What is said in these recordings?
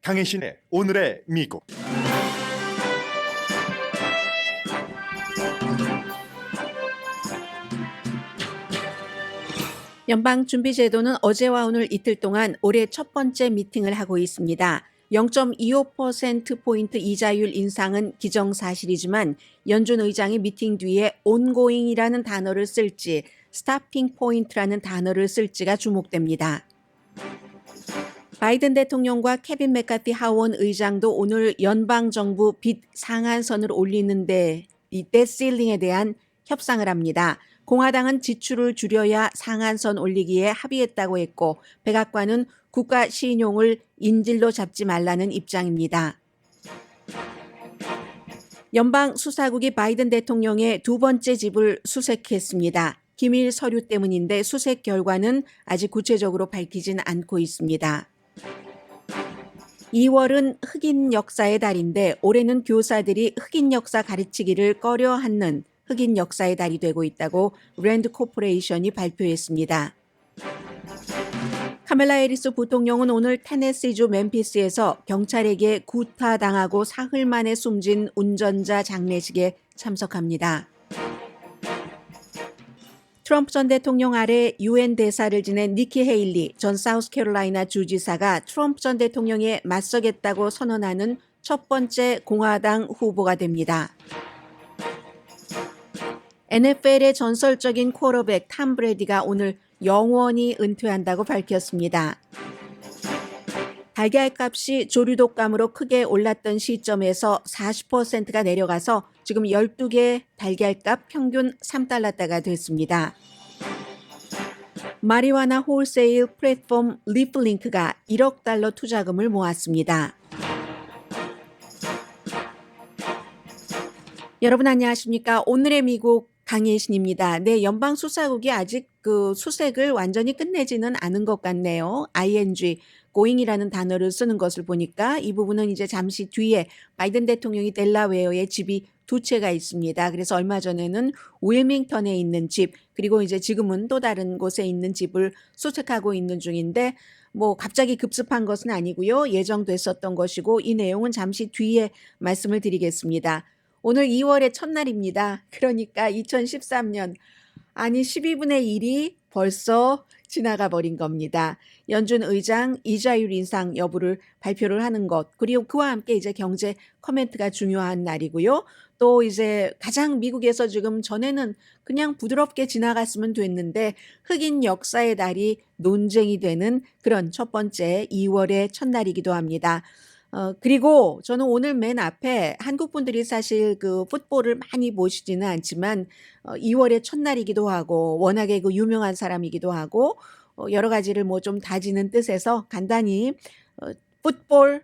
강혜신의 오늘의 미국. 연방준비제도는 어제와 오늘 이틀 동안 올해 첫 번째 미팅을 하고 있습니다. 0.25%포인트 이자율 인상은 기정사실이지만 연준 의장이 미팅 뒤에 ongoing이라는 단어를 쓸지 stopping point라는 단어를 쓸지가 주목됩니다. 바이든 대통령과 케빈 맥카티 하원 의장도 오늘 연방정부 빚 상한선을 올리는데 이 뎨실링에 대한 협상을 합니다. 공화당은 지출을 줄여야 상한선 올리기에 합의했다고 했고 백악관은 국가 신용을 인질로 잡지 말라는 입장입니다. 연방 수사국이 바이든 대통령의 두 번째 집을 수색했습니다. 기밀 서류 때문인데 수색 결과는 아직 구체적으로 밝히진 않고 있습니다. 2월은 흑인 역사의 달인데 올해는 교사들이 흑인 역사 가르치기를 꺼려하는 흑인 역사의 달이 되고 있다고 랜드 코퍼레이션이 발표했습니다. 카멜라 해리스 부통령은 오늘 테네시주 멤피스에서 경찰에게 구타당하고 사흘 만에 숨진 운전자 장례식에 참석합니다. 트럼프 전 대통령 아래 UN 대사를 지낸 니키 헤일리 전 사우스캐롤라이나 주지사가 트럼프 전 대통령에 맞서겠다고 선언하는 첫 번째 공화당 후보가 됩니다. NFL의 전설적인 쿼터백 탐 브래디가 오늘 영원히 은퇴한다고 밝혔습니다. 달걀값이 조류독감으로 크게 올랐던 시점에서 40%가 내려가서 지금 12개 달걀값 평균 3달러대가 됐습니다. 마리화나 홀세일 플랫폼 리플링크가 1억 달러 투자금을 모았습니다. 여러분 안녕하십니까? 오늘의 미국 강예신입니다. 네, 연방수사국이 아직 그 수색을 완전히 끝내지는 않은 것 같네요. ing, going이라는 단어를 쓰는 것을 보니까 이 부분은 이제 잠시 뒤에 바이든 대통령이 델라웨어에 집이 두 채가 있습니다. 그래서 얼마 전에는 윌밍턴에 있는 집, 그리고 이제 지금은 또 다른 곳에 있는 집을 수색하고 있는 중인데 뭐 갑자기 급습한 것은 아니고요. 예정됐었던 것이고 이 내용은 잠시 뒤에 말씀을 드리겠습니다. 오늘 2월의 첫날입니다. 그러니까 2013년, 아니 12분의 1이 벌써 지나가 버린 겁니다. 연준 의장 이자율 인상 여부를 발표를 하는 것, 그리고 그와 함께 이제 경제 커멘트가 중요한 날이고요. 또 이제 가장 미국에서 지금 전에는 그냥 부드럽게 지나갔으면 됐는데 흑인 역사의 달이 논쟁이 되는 그런 첫 번째 2월의 첫날이기도 합니다. 그리고 저는 오늘 맨 앞에 한국 분들이 사실 그 풋볼을 많이 보시지는 않지만 2월의 첫날이기도 하고 워낙에 그 유명한 사람이기도 하고 여러 가지를 뭐 좀 다지는 뜻에서 간단히 풋볼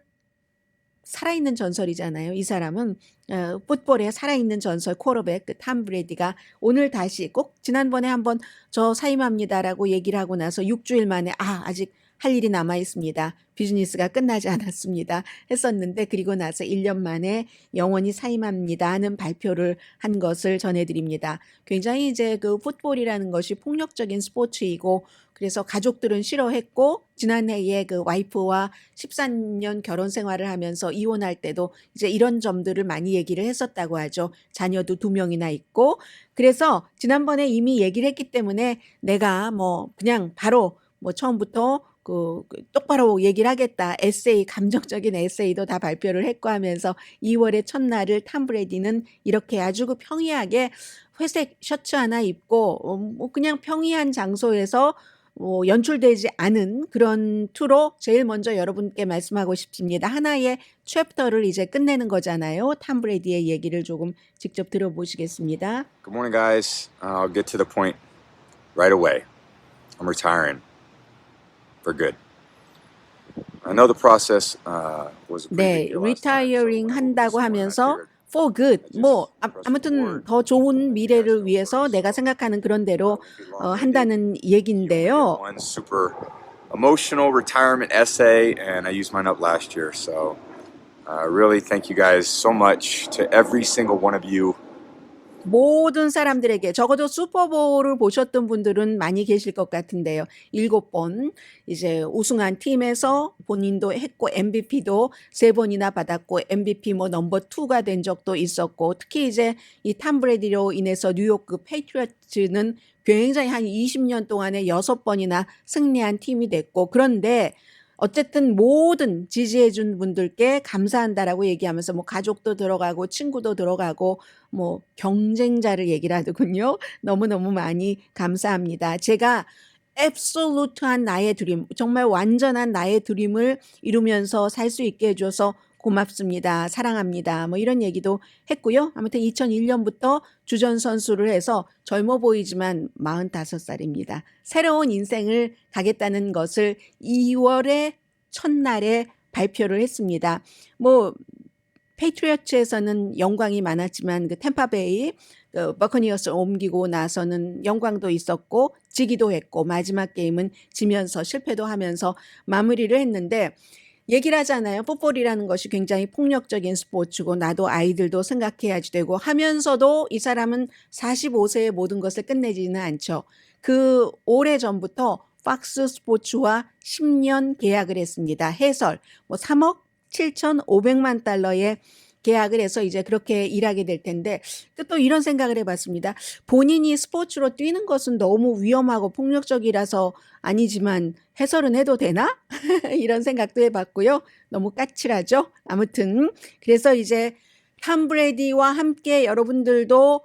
살아있는 전설이잖아요. 이 사람은 풋볼의 살아있는 전설 쿼터백 탐 브래디가 오늘 다시 꼭 지난번에 한번 저 사임합니다라고 얘기를 하고 나서 6주일 만에 아직 할 일이 남아 있습니다. 비즈니스가 끝나지 않았습니다. 했었는데 그리고 나서 1년 만에 영원히 사임합니다 하는 발표를 한 것을 전해드립니다. 굉장히 이제 그 풋볼이라는 것이 폭력적인 스포츠이고 그래서 가족들은 싫어했고 지난해에 그 와이프와 13년 결혼 생활을 하면서 이혼할 때도 이제 이런 점들을 많이 얘기를 했었다고 하죠. 자녀도 2명이나 있고 그래서 지난번에 이미 얘기를 했기 때문에 내가 뭐 그냥 바로 뭐 처음부터 똑바로 얘기를 하겠다. 에세이, 감정적인 에세이도 다 발표를 했고 하면서 2월의 첫날을 탐 브래디는 이렇게 아주 평이하게 회색 셔츠 하나 입고 뭐 그냥 평이한 장소에서 연출되지 않은 그런 투로 제일 먼저 여러분께 말씀하고 싶습니다. 하나의 챕터를 이제 끝내는 거잖아요. 탐 브래디의 얘기를 조금 직접 들어보시겠습니다. Good morning, guys. I'll get to the point right away. I'm retiring. For good. I know the process was a 네, pretty big deal last time, so retiring when I 한다고 was 하면서 here, for good, 뭐 아무튼 더 좋은 미래를 위해서 내가 생각하는 그런 대로 한다는 얘긴데요. one super emotional retirement essay, and I used mine up last year. So really thank you guys so much to every single one of you 모든 사람들에게 적어도 슈퍼볼을 보셨던 분들은 많이 계실 것 같은데요. 7번 이제 우승한 팀에서 본인도 했고 MVP도 3번이나 받았고 MVP 뭐 넘버 2가 된 적도 있었고 특히 이제 이 탐 브래디로 인해서 뉴욕 페이트리어츠는 굉장히 한 20년 동안에 6번이나 승리한 팀이 됐고 그런데 어쨌든 모든 지지해준 분들께 감사한다라고 얘기하면서 뭐 가족도 들어가고 친구도 들어가고 뭐 경쟁자를 얘기를 하더군요. 너무너무 많이 감사합니다. 제가 앱솔루트한 나의 드림, 정말 완전한 나의 드림을 이루면서 살 수 있게 해줘서 고맙습니다. 사랑합니다. 뭐 이런 얘기도 했고요. 아무튼 2001년부터 주전 선수를 해서 젊어 보이지만 45살입니다. 새로운 인생을 가겠다는 것을 2월의 첫날에 발표를 했습니다. 뭐 페이트리어츠에서는 영광이 많았지만 그 템파베이 버커니어스 옮기고 나서는 영광도 있었고 지기도 했고 마지막 게임은 지면서 실패도 하면서 마무리를 했는데 얘기를 하잖아요. 풋볼이라는 것이 굉장히 폭력적인 스포츠고 나도 아이들도 생각해야지 되고 하면서도 이 사람은 45세에 모든 것을 끝내지는 않죠. 그 오래전부터 팍스 스포츠와 10년 계약을 했습니다. 해설 뭐 3억 7,500만 달러의 계약을 해서 이제 그렇게 일하게 될 텐데 또 이런 생각을 해봤습니다. 본인이 스포츠로 뛰는 것은 너무 위험하고 폭력적이라서 아니지만 해설은 해도 되나? 이런 생각도 해봤고요. 너무 까칠하죠? 아무튼 그래서 이제 탐 브레이디와 함께 여러분들도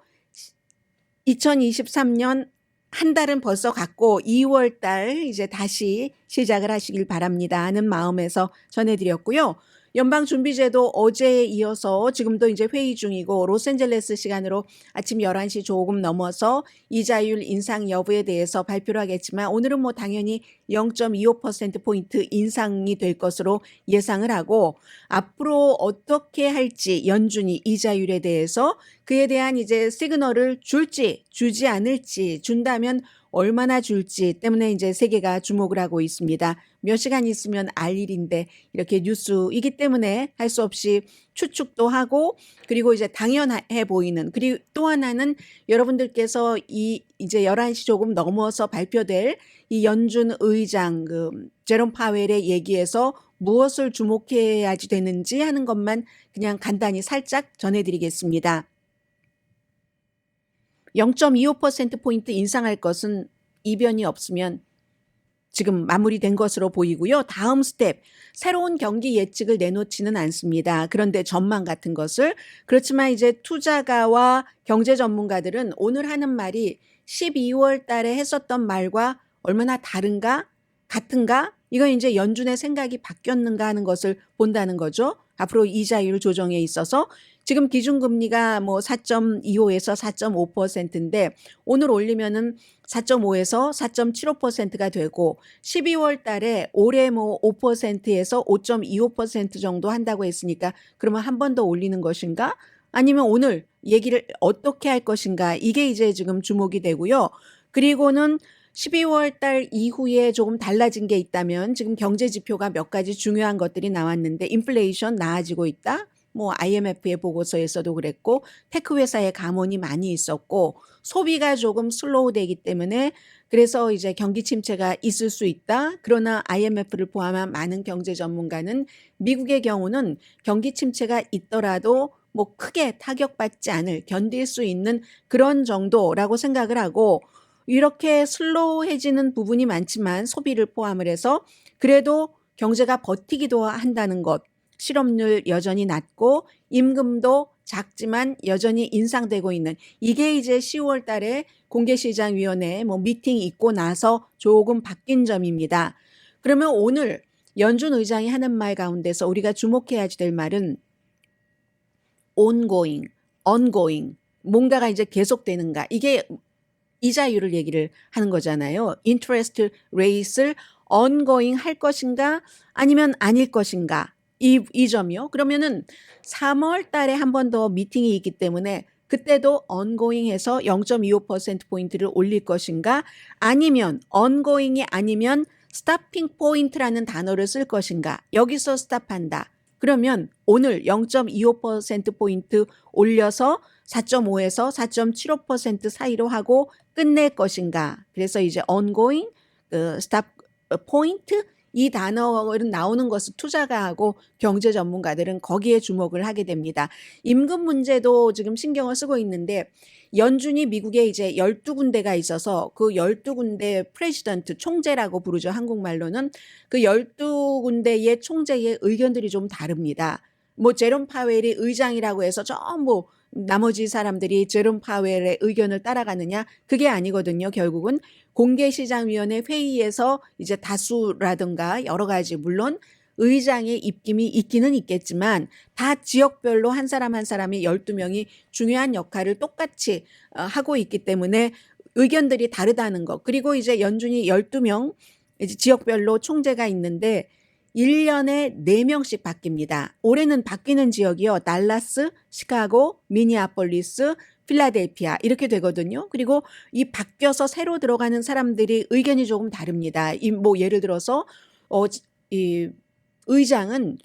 2023년 한 달은 벌써 갔고 2월 달 이제 다시 시작을 하시길 바랍니다 하는 마음에서 전해드렸고요. 연방준비제도 어제에 이어서 지금도 이제 회의 중이고 로스앤젤레스 시간으로 아침 11시 조금 넘어서 이자율 인상 여부에 대해서 발표를 하겠지만 오늘은 뭐 당연히 0.25%포인트 인상이 될 것으로 예상을 하고 앞으로 어떻게 할지 연준이 이자율에 대해서 그에 대한 이제 시그널을 줄지 주지 않을지 준다면 얼마나 줄지 때문에 이제 세계가 주목을 하고 있습니다. 몇 시간 있으면 알 일인데 이렇게 뉴스이기 때문에 할 수 없이 추측도 하고 그리고 이제 당연해 보이는 그리고 또 하나는 여러분들께서 이제 11시 조금 넘어서 발표될 이 연준 의장 제롬 파웰의 얘기에서 무엇을 주목해야지 되는지 하는 것만 그냥 간단히 살짝 전해드리겠습니다. 0.25%포인트 인상할 것은 이변이 없으면 지금 마무리된 것으로 보이고요. 다음 스텝, 새로운 경기 예측을 내놓지는 않습니다. 그런데 전망 같은 것을 그렇지만 이제 투자가와 경제 전문가들은 오늘 하는 말이 12월 달에 했었던 말과 얼마나 다른가? 같은가? 이건 이제 연준의 생각이 바뀌었는가 하는 것을 본다는 거죠. 앞으로 이자율 조정에 있어서 지금 기준금리가 뭐 4.25에서 4.5%인데 오늘 올리면은 4.5에서 4.75%가 되고 12월 달에 올해 뭐 5%에서 5.25% 정도 한다고 했으니까 그러면 한 번 더 올리는 것인가? 아니면 오늘 얘기를 어떻게 할 것인가? 이게 이제 지금 주목이 되고요. 그리고는 12월 달 이후에 조금 달라진 게 있다면 지금 경제 지표가 몇 가지 중요한 것들이 나왔는데 인플레이션 나아지고 있다. 뭐 IMF의 보고서에서도 그랬고 테크 회사의 감원이 많이 있었고 소비가 조금 슬로우 되기 때문에 그래서 이제 경기 침체가 있을 수 있다. 그러나 IMF를 포함한 많은 경제 전문가는 미국의 경우는 경기 침체가 있더라도 뭐 크게 타격받지 않을 견딜 수 있는 그런 정도라고 생각을 하고 이렇게 슬로우해지는 부분이 많지만 소비를 포함을 해서 그래도 경제가 버티기도 한다는 것. 실업률 여전히 낮고 임금도 작지만 여전히 인상되고 있는 이게 이제 10월 달에 공개시장위원회 뭐 미팅 있고 나서 조금 바뀐 점입니다. 그러면 오늘 연준 의장이 하는 말 가운데서 우리가 주목해야 될 말은 ongoing, 뭔가가 이제 계속되는가 이게 이자율을 얘기를 하는 거잖아요. interest rate를 ongoing 할 것인가 아니면 아닐 것인가 이 점이요. 그러면은 3월 달에 한 번 더 미팅이 있기 때문에 그때도 ongoing 해서 0.25%포인트를 올릴 것인가 아니면 ongoing이 아니면 stopping point라는 단어를 쓸 것인가 여기서 스탑한다. 그러면 오늘 0.25%포인트 올려서 4.5에서 4.75% 사이로 하고 끝낼 것인가. 그래서 이제 ongoing, stop point 이 단어는 나오는 것을 투자가하고 경제 전문가들은 거기에 주목을 하게 됩니다. 임금 문제도 지금 신경을 쓰고 있는데 연준이 미국에 이제 12군데가 있어서 그 12군데 프레지던트 총재라고 부르죠. 한국말로는 그 12군데의 총재의 의견들이 좀 다릅니다. 뭐 제롬 파웰이 의장이라고 해서 전부 나머지 사람들이 제롬 파웰의 의견을 따라가느냐? 그게 아니거든요. 결국은 공개시장위원회 회의에서 이제 다수라든가 여러 가지 물론 의장의 입김이 있기는 있겠지만 다 지역별로 한 사람 한 사람이 12명이 중요한 역할을 똑같이 하고 있기 때문에 의견들이 다르다는 것. 그리고 이제 연준이 12명 이제 지역별로 총재가 있는데 1년에 4명씩 바뀝니다. 올해는 바뀌는 지역이요. 달라스, 시카고, 미니아폴리스, 필라델피아 이렇게 되거든요. 그리고 이 바뀌어서 새로 들어가는 사람들이 의견이 조금 다릅니다. 뭐 예를 들어서 이 의장은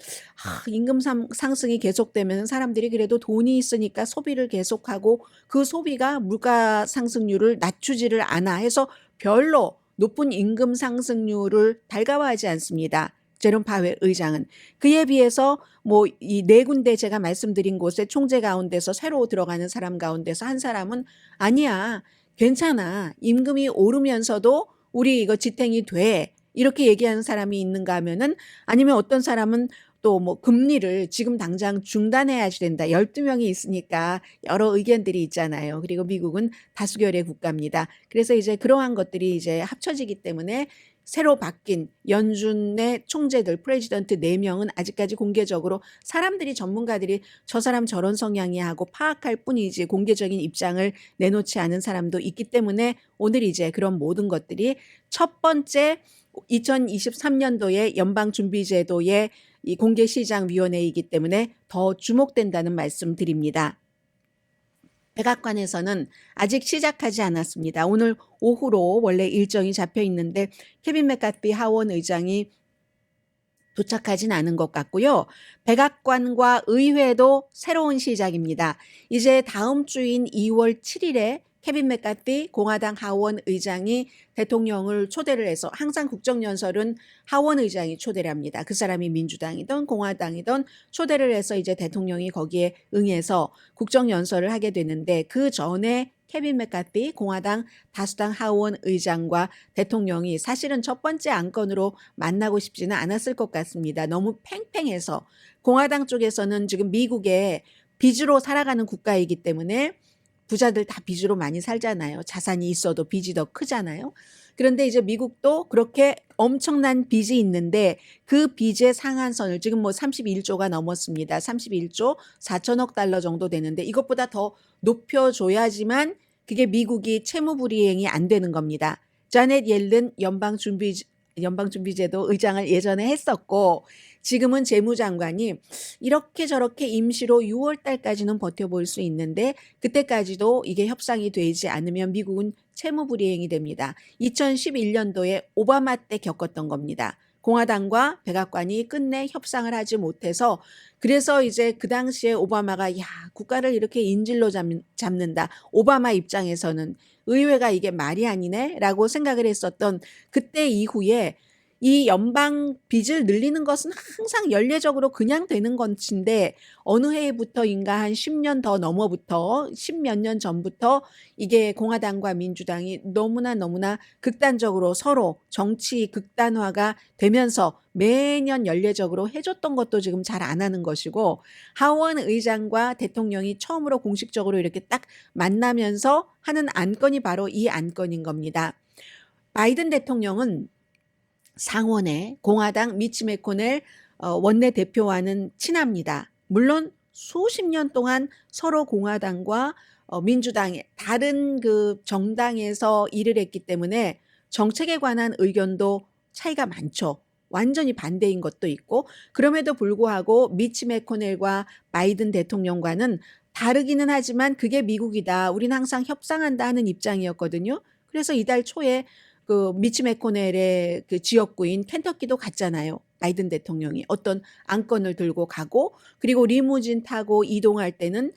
임금 상승이 계속되면 사람들이 그래도 돈이 있으니까 소비를 계속하고 그 소비가 물가 상승률을 낮추지를 않아 해서 별로 높은 임금 상승률을 달가워하지 않습니다. 제롬 파웰 의장은. 그에 비해서 뭐 이 4군데 제가 말씀드린 곳에 총재 가운데서 새로 들어가는 사람 가운데서 한 사람은 아니야, 괜찮아, 임금이 오르면서도 우리 이거 지탱이 돼, 이렇게 얘기하는 사람이 있는가 하면은, 아니면 어떤 사람은 또 뭐 금리를 지금 당장 중단해야 된다. 12명이 있으니까 여러 의견들이 있잖아요. 그리고 미국은 다수결의 국가입니다. 그래서 이제 그러한 것들이 이제 합쳐지기 때문에 새로 바뀐 연준의 총재들, 프레지던트 4명은 아직까지 공개적으로 사람들이, 전문가들이 저 사람 저런 성향이야 하고 파악할 뿐이지 공개적인 입장을 내놓지 않은 사람도 있기 때문에 오늘 이제 그런 모든 것들이 첫 번째 2023년도의 연방준비제도의 이 공개시장위원회이기 때문에 더 주목된다는 말씀 드립니다. 백악관에서는 아직 시작하지 않았습니다. 오늘 오후로 원래 일정이 잡혀 있는데 케빈 맥카티 하원 의장이 도착하진 않은 것 같고요. 백악관과 의회도 새로운 시작입니다. 이제 다음 주인 2월 7일에 케빈 맥카티 공화당 하원 의장이 대통령을 초대를 해서, 항상 국정연설은 하원 의장이 초대를 합니다. 그 사람이 민주당이든 공화당이든 초대를 해서 이제 대통령이 거기에 응해서 국정연설을 하게 되는데, 그 전에 케빈 맥카티 공화당 다수당 하원 의장과 대통령이 사실은 첫 번째 안건으로 만나고 싶지는 않았을 것 같습니다. 너무 팽팽해서. 공화당 쪽에서는 지금 미국의 빚으로 살아가는 국가이기 때문에 부자들 다 빚으로 많이 살잖아요. 자산이 있어도 빚이 더 크잖아요. 그런데 이제 미국도 그렇게 엄청난 빚이 있는데 그 빚의 상한선을 지금 뭐 31조가 넘었습니다. 31조 4천억 달러 정도 되는데 이것보다 더 높여줘야지만 그게 미국이 채무불이행이 안 되는 겁니다. 자넷 옐른 연방준비제도 의장을 예전에 했었고, 지금은 재무장관이 이렇게 저렇게 임시로 6월 달까지는 버텨볼 수 있는데 그때까지도 이게 협상이 되지 않으면 미국은 채무불이행이 됩니다. 2011년도에 오바마 때 겪었던 겁니다. 공화당과 백악관이 끝내 협상을 하지 못해서, 그래서 이제 그 당시에 오바마가 야, 국가를 이렇게 인질로 잡는다. 오바마 입장에서는 의회가 이게 말이 아니네 라고 생각을 했었던 그때 이후에 이 연방 빚을 늘리는 것은 항상 연례적으로 그냥 되는 것인데 어느 해부터인가 한 10년 더 넘어부터 10몇 년 전부터 이게 공화당과 민주당이 너무나 극단적으로 서로 정치 극단화가 되면서 매년 연례적으로 해줬던 것도 지금 잘 안 하는 것이고, 하원 의장과 대통령이 처음으로 공식적으로 이렇게 딱 만나면서 하는 안건이 바로 이 안건인 겁니다. 바이든 대통령은 상원에 공화당 미치 매코넬 원내대표와는 친합니다. 물론 수십 년 동안 서로 공화당과 민주당의 다른 그 정당에서 일을 했기 때문에 정책에 관한 의견도 차이가 많죠. 완전히 반대인 것도 있고, 그럼에도 불구하고 미치 매코넬과 바이든 대통령과는 다르기는 하지만 그게 미국이다, 우리는 항상 협상한다 하는 입장이었거든요. 그래서 이달 초에 그 미치 매코넬의 그 지역구인 켄터키도 갔잖아요. 바이든 대통령이 어떤 안건을 들고 가고 그리고 리무진 타고 이동할 때는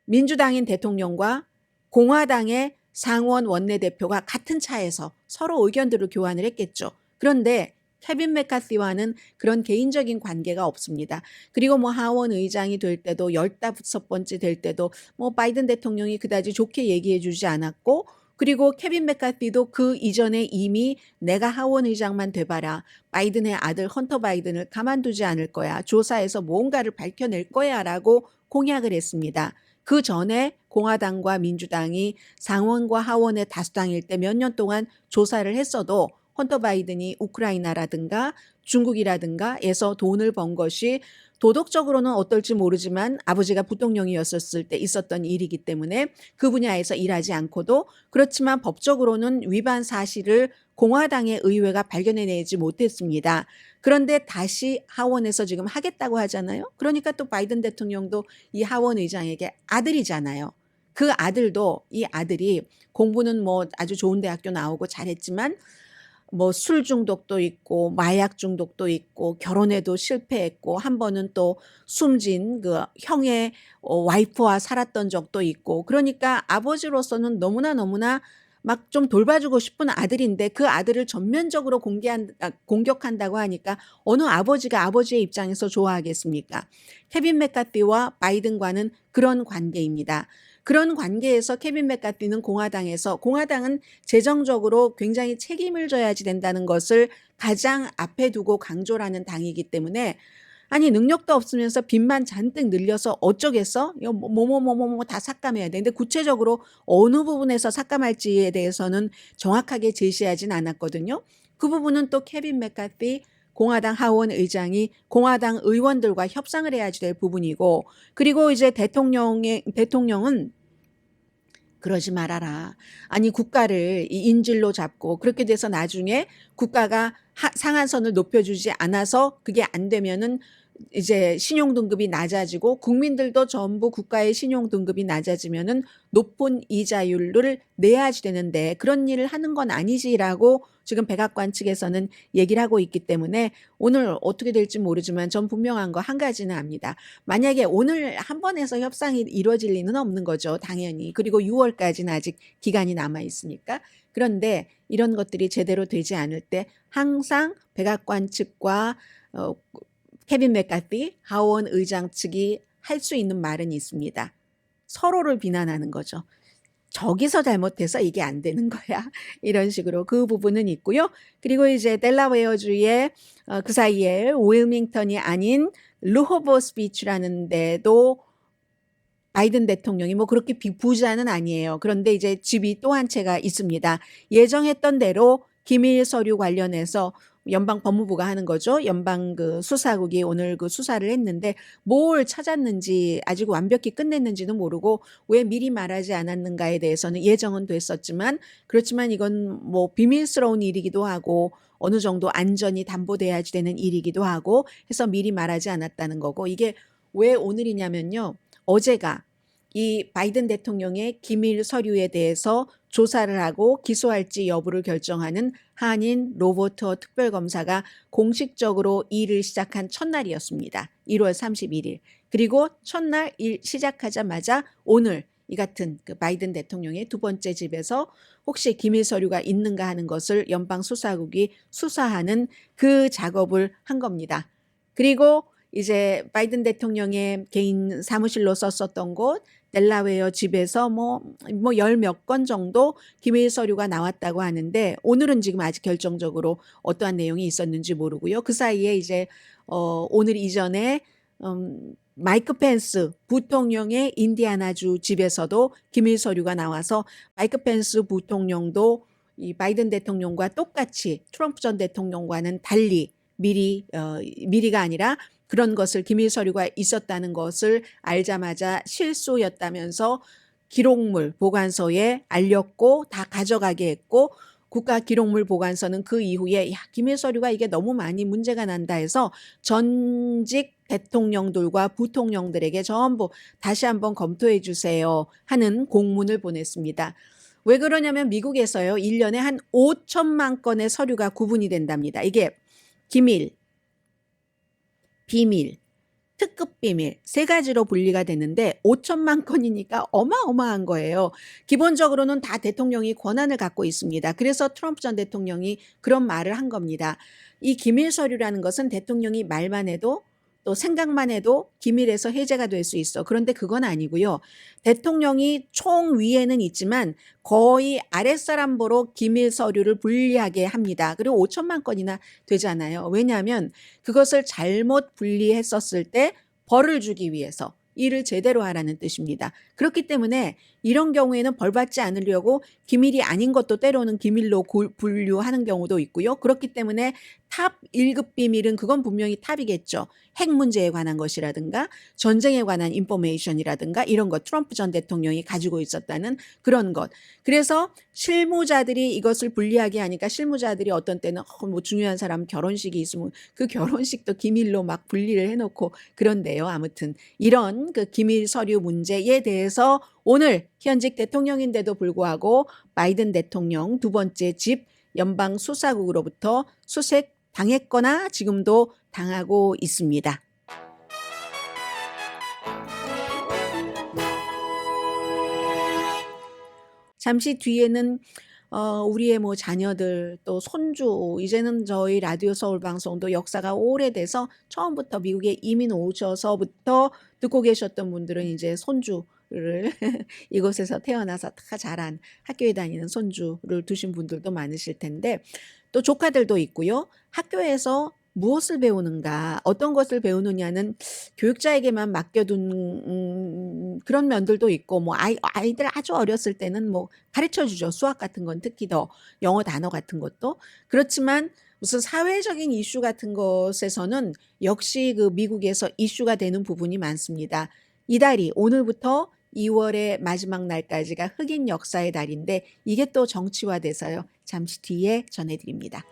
민주당인 대통령과 공화당의 상원 원내대표가 같은 차에서 서로 의견들을 교환을 했겠죠. 그런데 케빈 메카시와는 그런 개인적인 관계가 없습니다. 그리고 뭐 하원 의장이 될 때도 15번째 될 때도 뭐 바이든 대통령이 그다지 좋게 얘기해 주지 않았고 그리고 케빈 메카시도 그 이전에 이미 내가 하원 의장만 돼봐라. 바이든의 아들 헌터 바이든을 가만두지 않을 거야. 조사에서 뭔가를 밝혀낼 거야 라고 공약을 했습니다. 그 전에 공화당과 민주당이 상원과 하원의 다수당일 때 몇 년 동안 조사를 했어도 헌터 바이든이 우크라이나라든가 중국이라든가에서 돈을 번 것이 도덕적으로는 어떨지 모르지만 아버지가 부통령이었을 때 있었던 일이기 때문에 그 분야에서 일하지 않고도 그렇지만 법적으로는 위반 사실을 공화당의 의회가 발견해내지 못했습니다. 그런데 다시 하원에서 지금 하겠다고 하잖아요. 그러니까 또 바이든 대통령도 이 하원 의장에게 아들이잖아요. 그 아들도 이 아들이 공부는 뭐 아주 좋은 대학교 나오고 잘했지만 뭐 술 중독도 있고 마약 중독도 있고 결혼에도 실패했고 한 번은 또 숨진 그 형의 와이프와 살았던 적도 있고 그러니까 아버지로서는 너무나 막 좀 돌봐주고 싶은 아들인데 그 아들을 전면적으로 공격한다고 하니까 어느 아버지가 아버지의 입장에서 좋아하겠습니까? 케빈 메카시와 바이든과는 그런 관계입니다. 그런 관계에서 케빈 메카시는 공화당은 재정적으로 굉장히 책임을 져야지 된다는 것을 가장 앞에 두고 강조를 하는 당이기 때문에 아니 능력도 없으면서 빚만 잔뜩 늘려서 어쩌겠어? 이거 뭐뭐뭐뭐 다 삭감해야 돼. 근데 구체적으로 어느 부분에서 삭감할지에 대해서는 정확하게 제시하진 않았거든요. 그 부분은 또 케빈 메카시 공화당 하원 의장이 공화당 의원들과 협상을 해야지 될 부분이고 그리고 이제 대통령은 그러지 말아라. 아니 국가를 이 인질로 잡고 그렇게 돼서 나중에 국가가 상한선을 높여주지 않아서 그게 안 되면은 이제 신용등급이 낮아지고 국민들도 전부 국가의 신용등급이 낮아지면은 높은 이자율을 내야지 되는데 그런 일을 하는 건 아니지라고 지금 백악관 측에서는 얘기를 하고 있기 때문에 오늘 어떻게 될지 모르지만 전 분명한 거 한 가지는 압니다. 만약에 오늘 한 번에서 협상이 이루어질 리는 없는 거죠. 당연히. 그리고 6월까지는 아직 기간이 남아 있으니까. 그런데 이런 것들이 제대로 되지 않을 때 항상 백악관 측과 케빈 메카시 하원 의장 측이 할 수 있는 말은 있습니다. 서로를 비난하는 거죠. 저기서 잘못해서 이게 안 되는 거야. 이런 식으로 그 부분은 있고요. 그리고 이제 델라웨어주의 그 사이에 윌밍턴이 아닌 르호보스 비치라는 데도 바이든 대통령이 뭐 그렇게 부자는 아니에요. 그런데 이제 집이 또 한 채가 있습니다. 예정했던 대로 기밀 서류 관련해서 연방 법무부가 하는 거죠. 연방 그 수사국이 오늘 그 수사를 했는데 뭘 찾았는지 아직 완벽히 끝냈는지는 모르고 왜 미리 말하지 않았는가에 대해서는 예정은 됐었지만 그렇지만 이건 뭐 비밀스러운 일이기도 하고 어느 정도 안전이 담보돼야지 되는 일이기도 하고 해서 미리 말하지 않았다는 거고 이게 왜 오늘이냐면요. 어제가 이 바이든 대통령의 기밀 서류에 대해서 조사를 하고 기소할지 여부를 결정하는 한인 로버트 특별검사가 공식적으로 일을 시작한 첫날이었습니다. 1월 31일. 그리고 첫날 일 시작하자마자 오늘 이 같은 그 바이든 대통령의 두 번째 집에서 혹시 기밀 서류가 있는가 하는 것을 연방 수사국이 수사하는 그 작업을 한 겁니다. 그리고 이제 바이든 대통령의 개인 사무실로 썼었던 곳 델라웨어 집에서 열 몇 건 정도 기밀 서류가 나왔다고 하는데 오늘은 지금 아직 결정적으로 어떠한 내용이 있었는지 모르고요. 그 사이에 이제 오늘 이전에 마이크 펜스 부통령의 인디아나주 집에서도 기밀 서류가 나와서 마이크 펜스 부통령도 이 바이든 대통령과 똑같이 트럼프 전 대통령과는 달리 미리가 아니라 그런 것을 기밀 서류가 있었다는 것을 알자마자 실소였다면서 기록물 보관소에 알렸고 다 가져가게 했고 국가기록물보관서는 그 이후에 기밀 서류가 이게 너무 많이 문제가 난다 해서 전직 대통령들과 부통령들에게 전부 다시 한번 검토해 주세요 하는 공문을 보냈습니다. 왜 그러냐면 미국에서요 1년에 한 5천만 건의 서류가 구분이 된답니다. 이게 기밀, 비밀, 특급 비밀 세 가지로 분리가 되는데 5천만 건이니까 어마어마한 거예요. 기본적으로는 다 대통령이 권한을 갖고 있습니다. 그래서 트럼프 전 대통령이 그런 말을 한 겁니다. 이 기밀 서류라는 것은 대통령이 말만 해도 또 생각만 해도 기밀에서 해제가 될 수 있어. 그런데 그건 아니고요. 대통령이 총 위에는 있지만 거의 아랫사람 보러 기밀 서류를 분리하게 합니다. 그리고 5천만 건이나 되잖아요. 왜냐하면 그것을 잘못 분리했었을 때 벌을 주기 위해서 일을 제대로 하라는 뜻입니다. 그렇기 때문에 이런 경우에는 벌 받지 않으려고 기밀이 아닌 것도 때로는 기밀로 분류하는 경우도 있고요. 그렇기 때문에 탑 1급 비밀은 그건 분명히 탑이겠죠. 핵 문제에 관한 것이라든가 전쟁에 관한 인포메이션이라든가 이런 것 트럼프 전 대통령이 가지고 있었다는 그런 것. 그래서 실무자들이 이것을 분리하게 하니까 실무자들이 어떤 때는 뭐 중요한 사람 결혼식이 있으면 그 결혼식도 기밀로 막 분리를 해놓고 그런데요. 아무튼 이런 그 기밀 서류 문제에 대해서 오늘 현직 대통령인데도 불구하고 바이든 대통령 두 번째 집 연방 수사국으로부터 수색 당했거나 지금도 당하고 있습니다. 잠시 뒤에는 우리의 뭐 자녀들 또 손주 이제는 저희 라디오 서울 방송도 역사가 오래돼서 처음부터 미국에 이민 오셔서부터 듣고 계셨던 분들은 이제 손주를 이곳에서 태어나서 다 자란 학교에 다니는 손주를 두신 분들도 많으실 텐데 또 조카들도 있고요. 학교에서 무엇을 배우는가, 어떤 것을 배우느냐는 교육자에게만 맡겨둔 그런 면들도 있고, 뭐 아이들 아주 어렸을 때는 뭐 가르쳐 주죠. 수학 같은 건 특히 더 영어 단어 같은 것도. 그렇지만 무슨 사회적인 이슈 같은 것에서는 역시 그 미국에서 이슈가 되는 부분이 많습니다. 이달이 오늘부터 2월의 마지막 날까지가 흑인 역사의 달인데 이게 또 정치화돼서요. 잠시 뒤에 전해드립니다.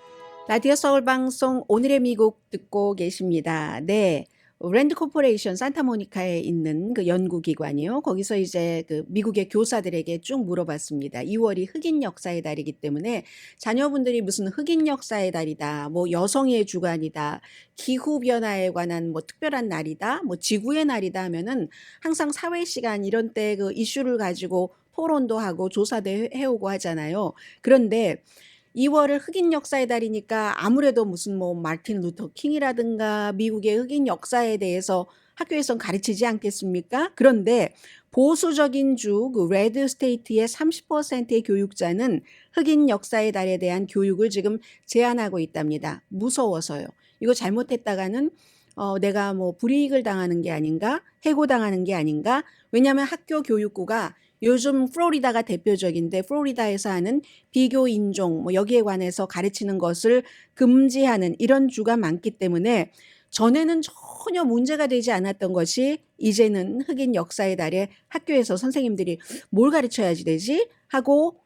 라디오 서울 방송 오늘의 미국 듣고 계십니다. 네. 랜드 코퍼레이션 산타모니카에 있는 그 연구기관이요. 거기서 이제 그 미국의 교사들에게 쭉 물어봤습니다. 2월이 흑인 역사의 달이기 때문에 자녀분들이 무슨 흑인 역사의 달이다, 뭐 여성의 주간이다, 기후변화에 관한 뭐 특별한 날이다, 뭐 지구의 날이다 하면은 항상 사회 시간 이런 때 그 이슈를 가지고 토론도 하고 조사도 해오고 하잖아요. 그런데 2월을 흑인 역사의 달이니까 아무래도 무슨 뭐 마틴 루터 킹이라든가 미국의 흑인 역사에 대해서 학교에선 가르치지 않겠습니까? 그런데 보수적인 주 그 레드 스테이트의 30%의 교육자는 흑인 역사의 달에 대한 교육을 지금 제한하고 있답니다. 무서워서요. 이거 잘못했다가는 내가 뭐 불이익을 당하는 게 아닌가? 해고당하는 게 아닌가? 왜냐하면 학교 교육부가 요즘 플로리다가 대표적인데 플로리다에서 하는 비교 인종 뭐 여기에 관해서 가르치는 것을 금지하는 이런 주가 많기 때문에 전에는 전혀 문제가 되지 않았던 것이 이제는 흑인 역사의 달에 학교에서 선생님들이 뭘 가르쳐야지 되지? 하고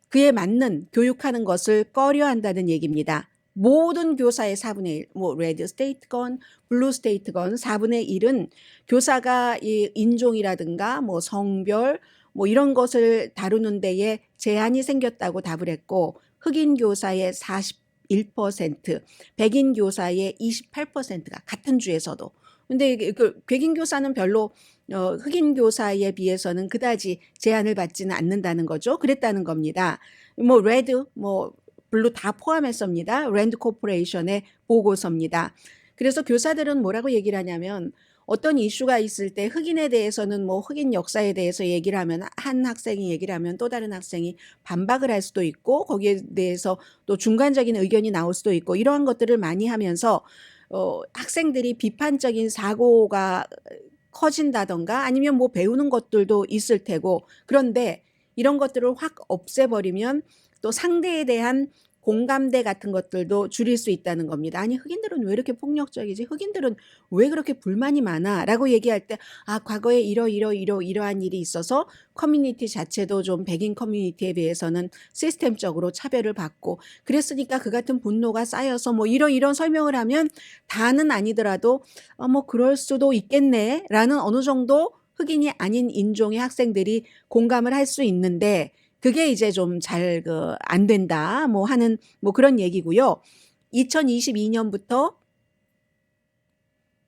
그에 맞는 교육하는 것을 꺼려한다는 얘기입니다. 모든 교사의 4분의 1, 뭐 레드 스테이트건 블루 스테이트건 4분의 1은 교사가 이 인종이라든가 뭐 성별 뭐 이런 것을 다루는 데에 제한이 생겼다고 답을 했고 흑인 교사의 41%, 백인 교사의 28%가 같은 주에서도. 근데 그 백인 교사는 별로 흑인 교사에 비해서는 그다지 제한을 받지는 않는다는 거죠. 그랬다는 겁니다. 뭐 레드, 뭐 블루 다 포함했습니다. 랜드 코퍼레이션의 보고서입니다. 그래서 교사들은 뭐라고 얘기를 하냐면 어떤 이슈가 있을 때 흑인에 대해서는 뭐 흑인 역사에 대해서 얘기를 하면 한 학생이 얘기를 하면 또 다른 학생이 반박을 할 수도 있고 거기에 대해서 또 중간적인 의견이 나올 수도 있고 이러한 것들을 많이 하면서 학생들이 비판적인 사고가 커진다던가 아니면 뭐 배우는 것들도 있을 테고 그런데 이런 것들을 확 없애버리면 또 상대에 대한 공감대 같은 것들도 줄일 수 있다는 겁니다. 아니 흑인들은 왜 이렇게 폭력적이지? 흑인들은 왜 그렇게 불만이 많아? 라고 얘기할 때 과거에 이러한 일이 있어서 커뮤니티 자체도 좀 백인 커뮤니티에 비해서는 시스템적으로 차별을 받고 그랬으니까 그 같은 분노가 쌓여서 뭐 이런 설명을 하면 다는 아니더라도 뭐 그럴 수도 있겠네 라는 어느 정도 흑인이 아닌 인종의 학생들이 공감을 할 수 있는데 그게 이제 좀 잘 안 된다 뭐 하는 뭐 그런 얘기고요. 2022년부터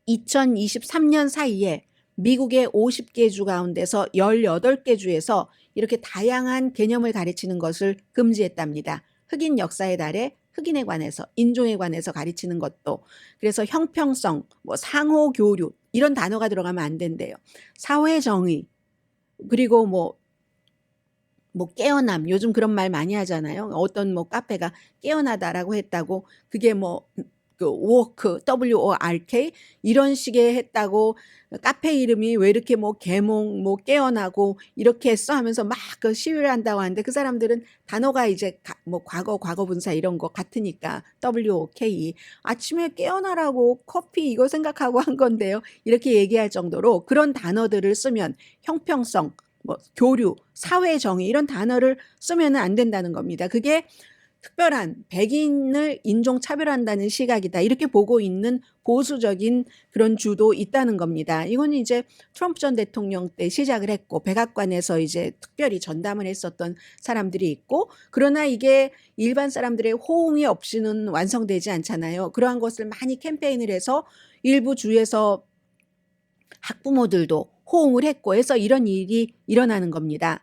2023년 사이에 미국의 50개 주 가운데서 18개 주에서 이렇게 다양한 개념을 가르치는 것을 금지했답니다. 흑인 역사의 달에 흑인에 관해서, 인종에 관해서 가르치는 것도. 그래서 형평성, 뭐 상호 교류 이런 단어가 들어가면 안 된대요. 사회 정의, 그리고 뭐 깨어남, 요즘 그런 말 많이 하잖아요. 어떤 뭐 카페가 깨어나다라고 했다고 그게 뭐 그 work, WORK 이런 식의 했다고 카페 이름이 왜 이렇게 뭐 개몽, 뭐 깨어나고 이렇게 했어 하면서 막 그 시위를 한다고 하는데 그 사람들은 단어가 이제 뭐 과거, 과거분사 이런 거 같으니까 WOK 아침에 깨어나라고 커피 이거 생각하고 한 건데요. 이렇게 얘기할 정도로 그런 단어들을 쓰면 형평성, 뭐 교류, 사회 정의 이런 단어를 쓰면 안 된다는 겁니다. 그게 특별한 백인을 인종 차별한다는 시각이다. 이렇게 보고 있는 보수적인 그런 주도 있다는 겁니다. 이건 이제 트럼프 전 대통령 때 시작을 했고 백악관에서 이제 특별히 전담을 했었던 사람들이 있고 그러나 이게 일반 사람들의 호응이 없이는 완성되지 않잖아요. 그러한 것을 많이 캠페인을 해서 일부 주에서 학부모들도 호응을 했고 해서 이런 일이 일어나는 겁니다.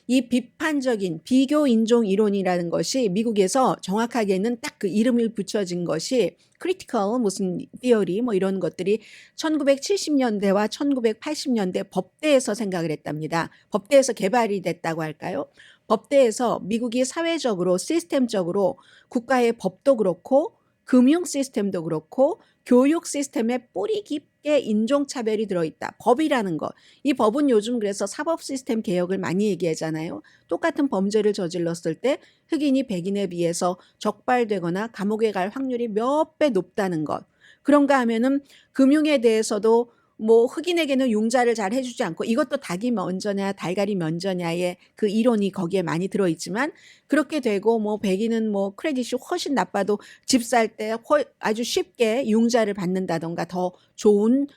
이 비판적인 비교 인종 이론이라는 것이 미국에서 정확하게는 딱 그 이름을 붙여진 것이 크리티컬 무슨 티어리 뭐 이런 것들이 1970년대와 1980년대 법대에서 생각을 했답니다. 법대에서 개발이 됐다고 할까요? 법대에서 미국이 사회적으로 시스템적으로 국가의 법도 그렇고 금융 시스템도 그렇고 교육 시스템에 뿌리 깊게 인종차별이 들어있다. 법이라는 것. 이 법은 요즘 그래서 사법 시스템 개혁을 많이 얘기하잖아요. 똑같은 범죄를 저질렀을 때 흑인이 백인에 비해서 적발되거나 감옥에 갈 확률이 몇 배 높다는 것. 그런가 하면은 금융에 대해서도 뭐 흑인에게는 융자를 잘 해주지 않고 이것도 닭이 먼저냐 달걀이 먼저냐의 그 이론이 거기에 많이 들어있지만 그렇게 되고 뭐 백인은 뭐 크레딧이 훨씬 나빠도 집 살 때 아주 쉽게 융자를 받는다던가 더 좋은